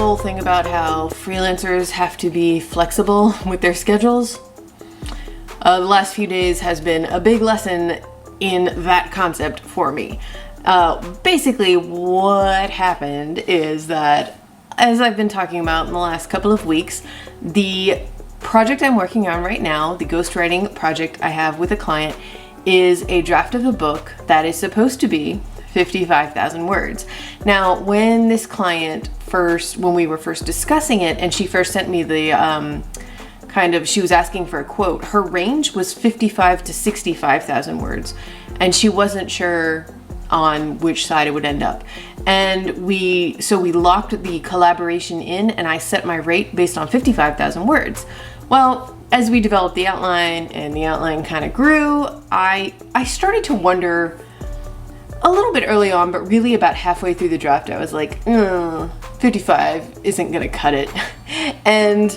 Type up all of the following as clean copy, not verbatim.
whole thing about how freelancers have to be flexible with their schedules. The last few days has been a big lesson in that concept for me. Basically what happened is that, as I've been talking about in the last couple of weeks, the project I'm working on right now, the ghostwriting project I have with a client, is a draft of a book that is supposed to be 55,000 words. Now, when this client when we were first discussing it, and she first sent me the she was asking for a quote, her range was 55 to 65,000 words, and she wasn't sure on which side it would end up. And we locked the collaboration in, and I set my rate based on 55,000 words. Well, as we developed the outline and the outline kind of grew, I started to wonder a little bit early on, but really about halfway through the draft, I was like, 55 isn't gonna cut it. And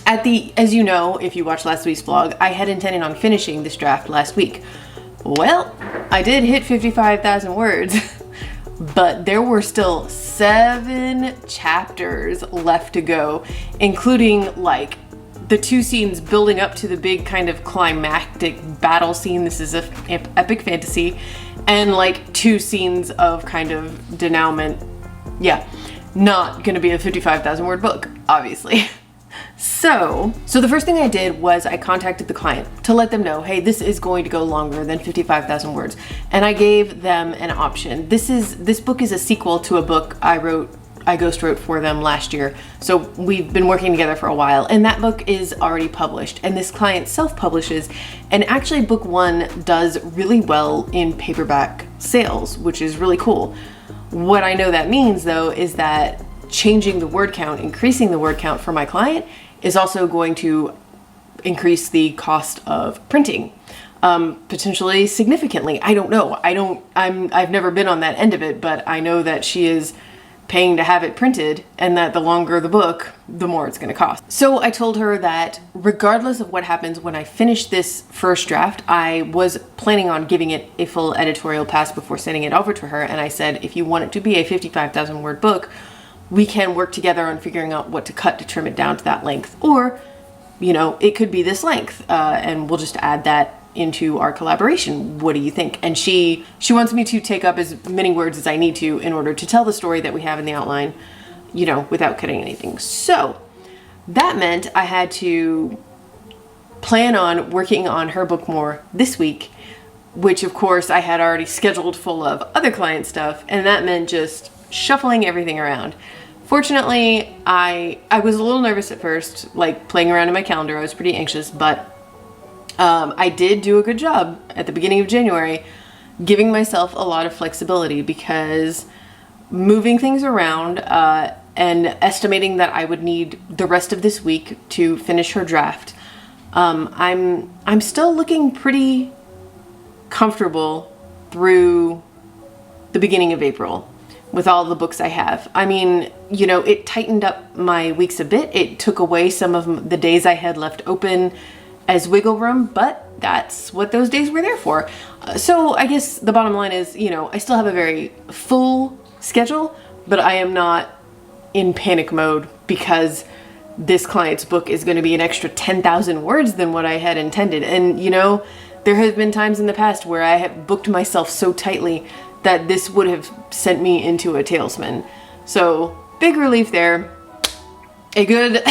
as you know, if you watched last week's vlog, I had intended on finishing this draft last week. Well, I did hit 55,000 words, but there were still 7 chapters left to go, including like the 2 scenes building up to the big kind of climactic battle scene. This is an epic fantasy, and like 2 scenes of kind of denouement. Yeah, not gonna be a 55,000 word book, obviously. So the first thing I did was I contacted the client to let them know, hey, this is going to go longer than 55,000 words. And I gave them an option. This book is a sequel to a book I ghost wrote for them last year. So we've been working together for a while, and that book is already published, and this client self-publishes, and actually book 1 does really well in paperback sales, which is really cool. What I know that means though is that changing the word count, increasing the word count for my client is also going to increase the cost of printing, potentially significantly. I don't know. I've never been on that end of it, but I know that she is paying to have it printed, and that the longer the book, the more it's going to cost. So I told her that regardless of what happens when I finish this first draft, I was planning on giving it a full editorial pass before sending it over to her. And I said, if you want it to be a 55,000 word book, we can work together on figuring out what to cut to trim it down to that length. Or, you know, it could be this length, and we'll just add that into our collaboration. What do you think? And she wants me to take up as many words as I need to in order to tell the story that we have in the outline, you know, without cutting anything. So that meant I had to plan on working on her book more this week, which of course I had already scheduled full of other client stuff, and that meant just shuffling everything around. Fortunately, I was a little nervous at first, like playing around in my calendar. I was pretty anxious, but I did do a good job at the beginning of January, giving myself a lot of flexibility, because moving things around and estimating that I would need the rest of this week to finish her draft, I'm still looking pretty comfortable through the beginning of April with all the books I have. I mean, you know, it tightened up my weeks a bit. It took away some of the days I had left open as wiggle room, but that's what those days were there for. So I guess the bottom line is, you know, I still have a very full schedule, but I am not in panic mode because this client's book is going to be an extra 10,000 words than what I had intended. And, you know, there have been times in the past where I have booked myself so tightly that this would have sent me into a tailspin. So big relief there. A good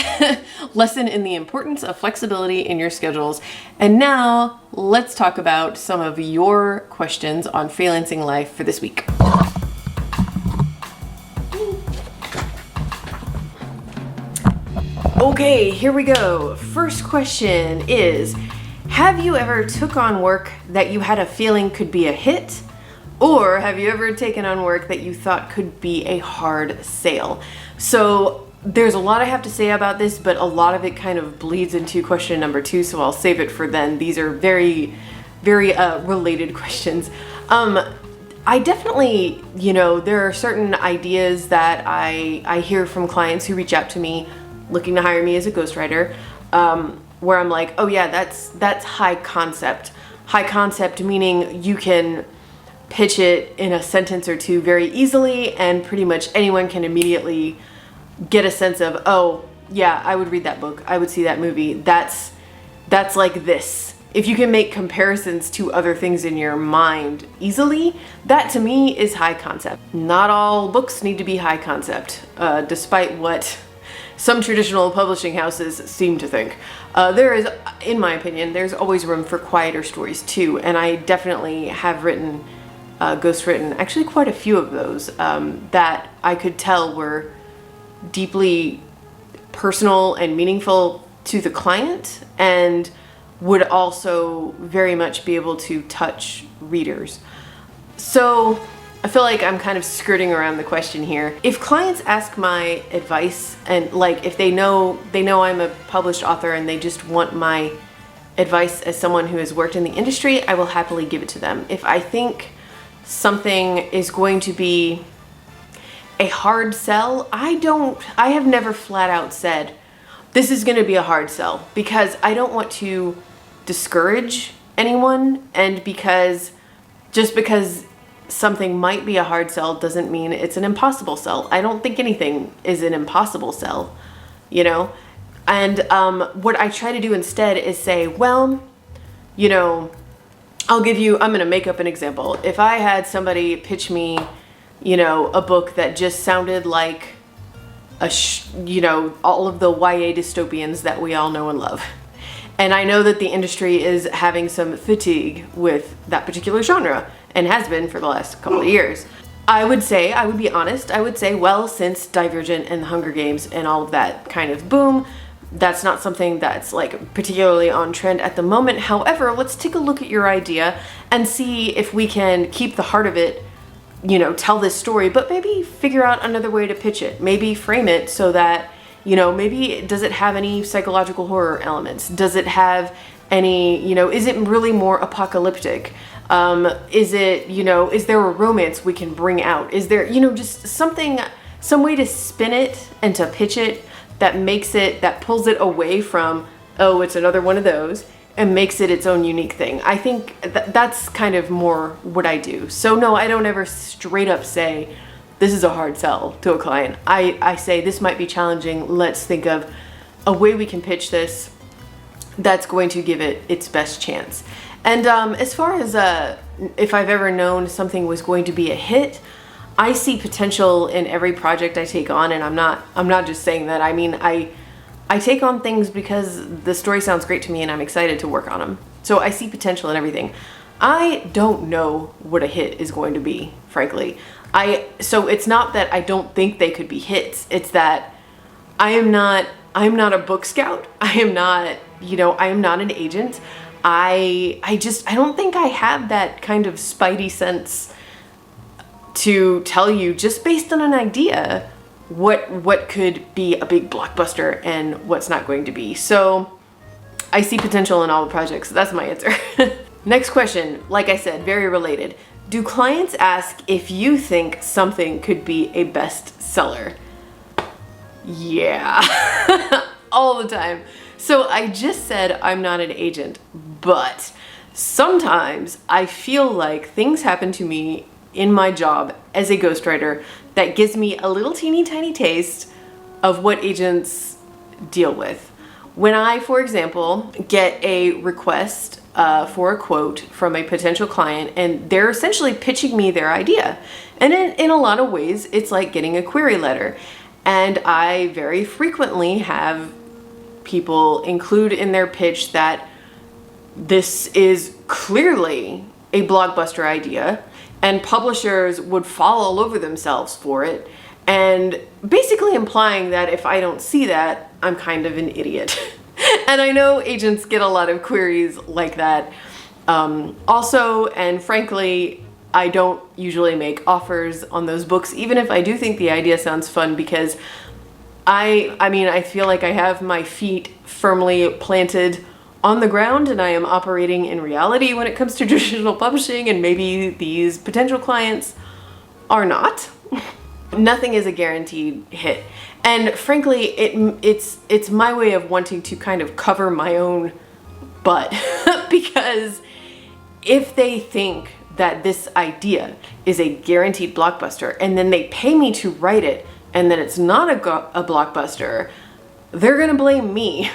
lesson in the importance of flexibility in your schedules. And now let's talk about some of your questions on freelancing life for this week. Okay, here we go. First question is, have you ever took on work that you had a feeling could be a hit? Or have you ever taken on work that you thought could be a hard sale? So there's a lot I have to say about this, but a lot of it kind of bleeds into question number 2, so I'll save it for then. These are very, very related questions. I definitely, you know, there are certain ideas that I hear from clients who reach out to me looking to hire me as a ghostwriter, where I'm like, oh yeah, that's high concept. High concept meaning you can pitch it in a sentence or two very easily, and pretty much anyone can immediately get a sense of, oh yeah, I would read that book, I would see that movie, that's like this. If you can make comparisons to other things in your mind easily, that to me is high concept. Not all books need to be high concept, despite what some traditional publishing houses seem to think. There is, in my opinion, there's always room for quieter stories too, and I definitely have written, ghostwritten, actually quite a few of those, that I could tell were deeply personal and meaningful to the client, and would also very much be able to touch readers. So I feel like I'm kind of skirting around the question here. If clients ask my advice, and like if they know I'm a published author and they just want my advice as someone who has worked in the industry, I will happily give it to them. If I think something is going to be a hard sell, I have never flat out said, this is gonna be a hard sell, because I don't want to discourage anyone, and just because something might be a hard sell doesn't mean it's an impossible sell. I don't think anything is an impossible sell, you know? And what I try to do instead is say, well, you know, I'm gonna make up an example. If I had somebody pitch me, you know, a book that just sounded like you know, all of the YA dystopians that we all know and love. And I know that the industry is having some fatigue with that particular genre, and has been for the last couple of years. I would be honest, I would say, well, since Divergent and the Hunger Games and all of that kind of boom, that's not something that's like particularly on trend at the moment. However, let's take a look at your idea and see if we can keep the heart of it, you know, tell this story, but maybe figure out another way to pitch it. Maybe frame it so that, you know, maybe does it have any psychological horror elements? Does it have any, you know, is it really more apocalyptic? Is it, you know, is there a romance we can bring out? Is there, you know, just something, some way to spin it and to pitch it that pulls it away from, oh, it's another one of those, and makes it its own unique thing. I think that's kind of more what I do. So no, I don't ever straight up say, this is a hard sell to a client. I say, this might be challenging. Let's think of a way we can pitch this that's going to give it its best chance. And as far as if I've ever known something was going to be a hit, I see potential in every project I take on, and I'm not just saying that. I mean, I take on things because the story sounds great to me and I'm excited to work on them. So I see potential in everything. I don't know what a hit is going to be, frankly. So it's not that I don't think they could be hits. It's that I am not a book scout. I am not, you know, I am not an agent. I don't think I have that kind of spidey sense to tell you just based on an idea what could be a big blockbuster and what's not going to be. So I see potential in all the projects. That's my answer. Next question, like I said, very related. Do clients ask if you think something could be a bestseller? Yeah, all the time. So I just said I'm not an agent, but sometimes I feel like things happen to me in my job as a ghostwriter that gives me a little teeny tiny taste of what agents deal with. When I, for example, get a request for a quote from a potential client and they're essentially pitching me their idea. And in a lot of ways, it's like getting a query letter. And I very frequently have people include in their pitch that this is clearly a blockbuster idea, and publishers would fall all over themselves for it, and basically implying that if I don't see that, I'm kind of an idiot. And I know agents get a lot of queries like that. Also, and frankly, I don't usually make offers on those books, even if I do think the idea sounds fun, because I mean, I feel like I have my feet firmly planted on the ground and I am operating in reality when it comes to traditional publishing, and maybe these potential clients are not. Nothing is a guaranteed hit. And frankly, it's my way of wanting to kind of cover my own butt because if they think that this idea is a guaranteed blockbuster and then they pay me to write it and then it's not a blockbuster, they're gonna blame me.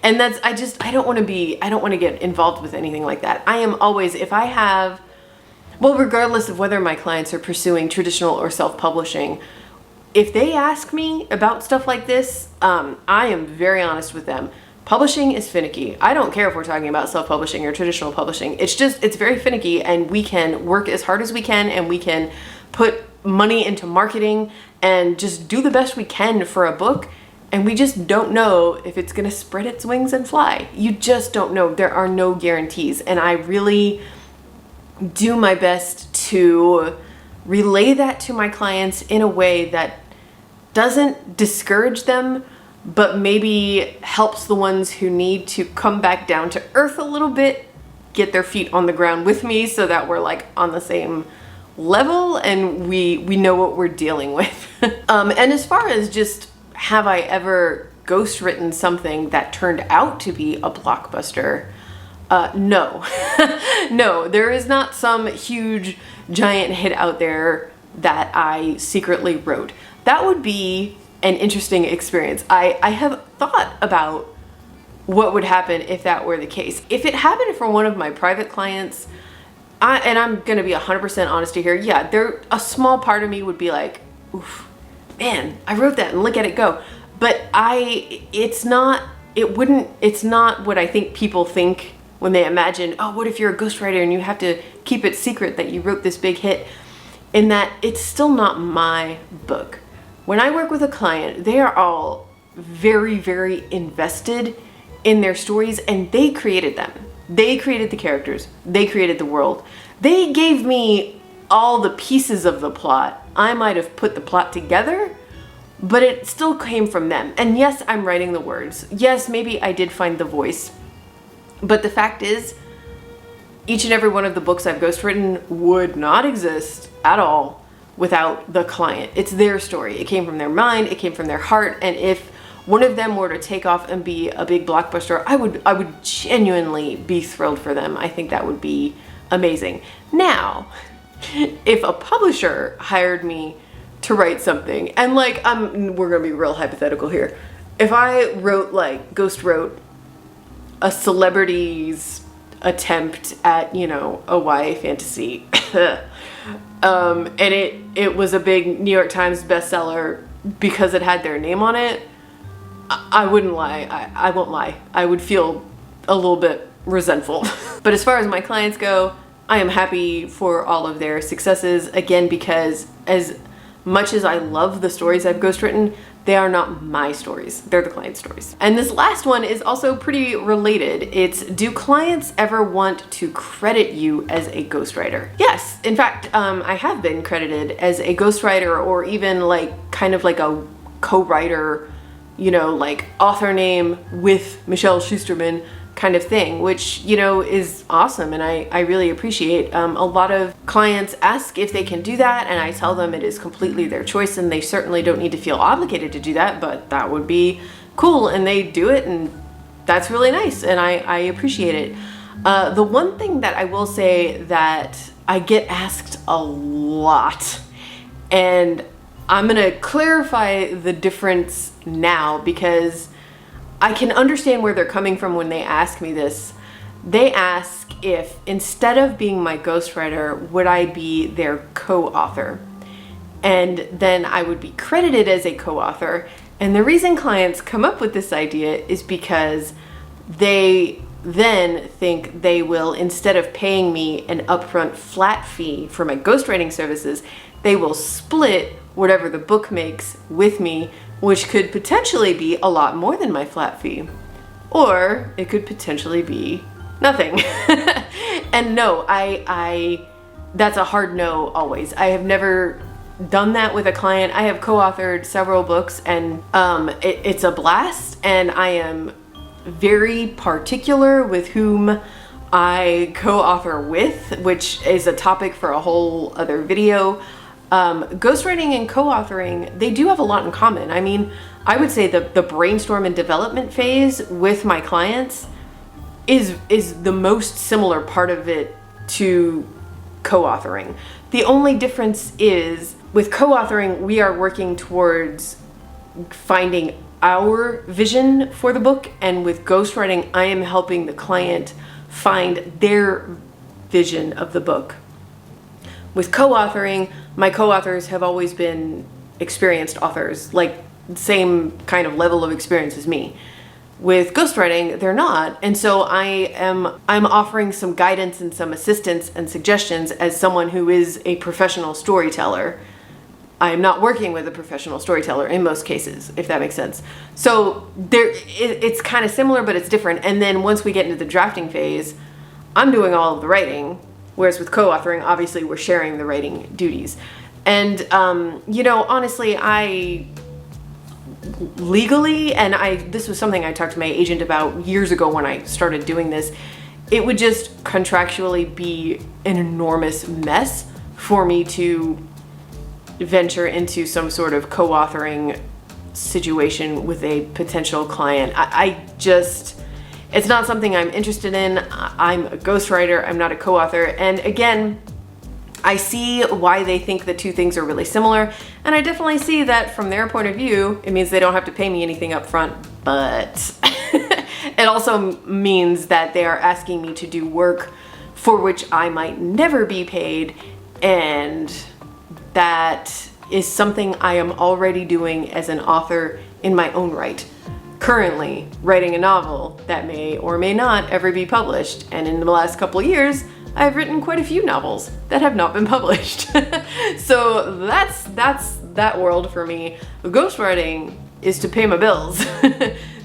And that's, I don't want to get involved with anything like that. I am always, if I have, well, regardless of whether my clients are pursuing traditional or self-publishing, if they ask me about stuff like this, I am very honest with them. Publishing is finicky. I don't care if we're talking about self-publishing or traditional publishing. It's very finicky, and we can work as hard as we can, and we can put money into marketing and just do the best we can for a book. And we just don't know if it's gonna spread its wings and fly. You just don't know. There are no guarantees. And I really do my best to relay that to my clients in a way that doesn't discourage them, but maybe helps the ones who need to come back down to earth a little bit, get their feet on the ground with me so that we're like on the same level and we know what we're dealing with. And as far as just, have I ever ghostwritten something that turned out to be a blockbuster? No. No, there is not some huge giant hit out there that I secretly wrote. That would be an interesting experience. I have thought about what would happen if that were the case. If it happened for one of my private clients, and I'm gonna be 100% honest here, yeah, a small part of me would be like, oof, man, I wrote that and look at it go. But it's not what I think people think when they imagine, oh, what if you're a ghostwriter and you have to keep it secret that you wrote this big hit? In that it's still not my book. When I work with a client, they are all very, very invested in their stories, and they created them. They created the characters. They created the world. They gave me all the pieces of the plot. I might have put the plot together, but it still came from them. And yes, I'm writing the words. Yes, maybe I did find the voice. But the fact is, each and every one of the books I've ghostwritten would not exist at all without the client. It's their story. It came from their mind, it came from their heart, and if one of them were to take off and be a big blockbuster, I would genuinely be thrilled for them. I think that would be amazing. Now, if a publisher hired me to write something, and like, we're gonna be real hypothetical here. If I ghost wrote a celebrity's attempt at, a YA fantasy, and it was a big New York Times bestseller because it had their name on it, I wouldn't lie. I won't lie. I would feel a little bit resentful. But as far as my clients go, I am happy for all of their successes, again, because as much as I love the stories I've ghostwritten, they are not my stories. They're the client's stories. And this last one is also pretty related. It's, do clients ever want to credit you as a ghostwriter? Yes. In fact, I have been credited as a ghostwriter, or even kind of like a co-writer, like author name with Michelle Schusterman kind of thing, which, is awesome, and I really appreciate. A lot of clients ask if they can do that, and I tell them it is completely their choice, and they certainly don't need to feel obligated to do that, but that would be cool, and they do it, and that's really nice, and I appreciate it. The one thing that I will say that I get asked a lot, and I'm gonna clarify the difference now, because I can understand where they're coming from when they ask me this. They ask if, instead of being my ghostwriter, would I be their co-author? And then I would be credited as a co-author. And the reason clients come up with this idea is because they then think they will, instead of paying me an upfront flat fee for my ghostwriting services, they will split whatever the book makes with me, which could potentially be a lot more than my flat fee. Or it could potentially be nothing. And no, that's a hard no always. I have never done that with a client. I have co-authored several books, and it's a blast, and I am very particular with whom I co-author with, which is a topic for a whole other video. Ghostwriting and co-authoring, they do have a lot in common. I mean, I would say the brainstorm and development phase with my clients is the most similar part of it to co-authoring. The only difference is with co-authoring, we are working towards finding our vision for the book, and with ghostwriting, I am helping the client find their vision of the book. With co-authoring, my co-authors have always been experienced authors, like same kind of level of experience as me. With ghostwriting, they're not, and so I'm offering some guidance and some assistance and suggestions as someone who is a professional storyteller. I am not working with a professional storyteller in most cases, if that makes sense. So it's kind of similar, but it's different. And then once we get into the drafting phase, I'm doing all of the writing, whereas with co-authoring, obviously we're sharing the writing duties. And you know, honestly, legally, and this was something I talked to my agent about years ago when I started doing this, it would just contractually be an enormous mess for me to venture into some sort of co-authoring situation with a potential client. It's not something I'm interested in. I'm a ghostwriter, I'm not a co-author. And again, I see why they think the two things are really similar, and I definitely see that from their point of view, it means they don't have to pay me anything up front, but it also means that they are asking me to do work for which I might never be paid, and that is something I am already doing as an author in my own right. Currently writing a novel that may or may not ever be published, and in the last couple of years, I've written quite a few novels that have not been published. So that's that world for me. Ghostwriting is to pay my bills.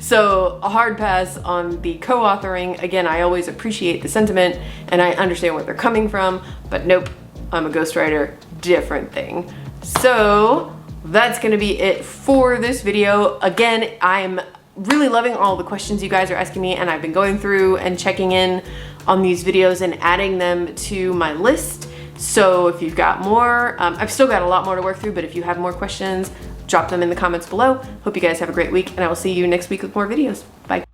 So a hard pass on the co-authoring. Again, I always appreciate the sentiment and I understand where they're coming from, but nope, I'm a ghostwriter, different thing. So that's gonna be it for this video. Again, I'm really loving all the questions you guys are asking me, and I've been going through and checking in on these videos and adding them to my list. So if you've got more, I've still got a lot more to work through, but if you have more questions, drop them in the comments below. Hope you guys have a great week, and I will see you next week with more videos. Bye.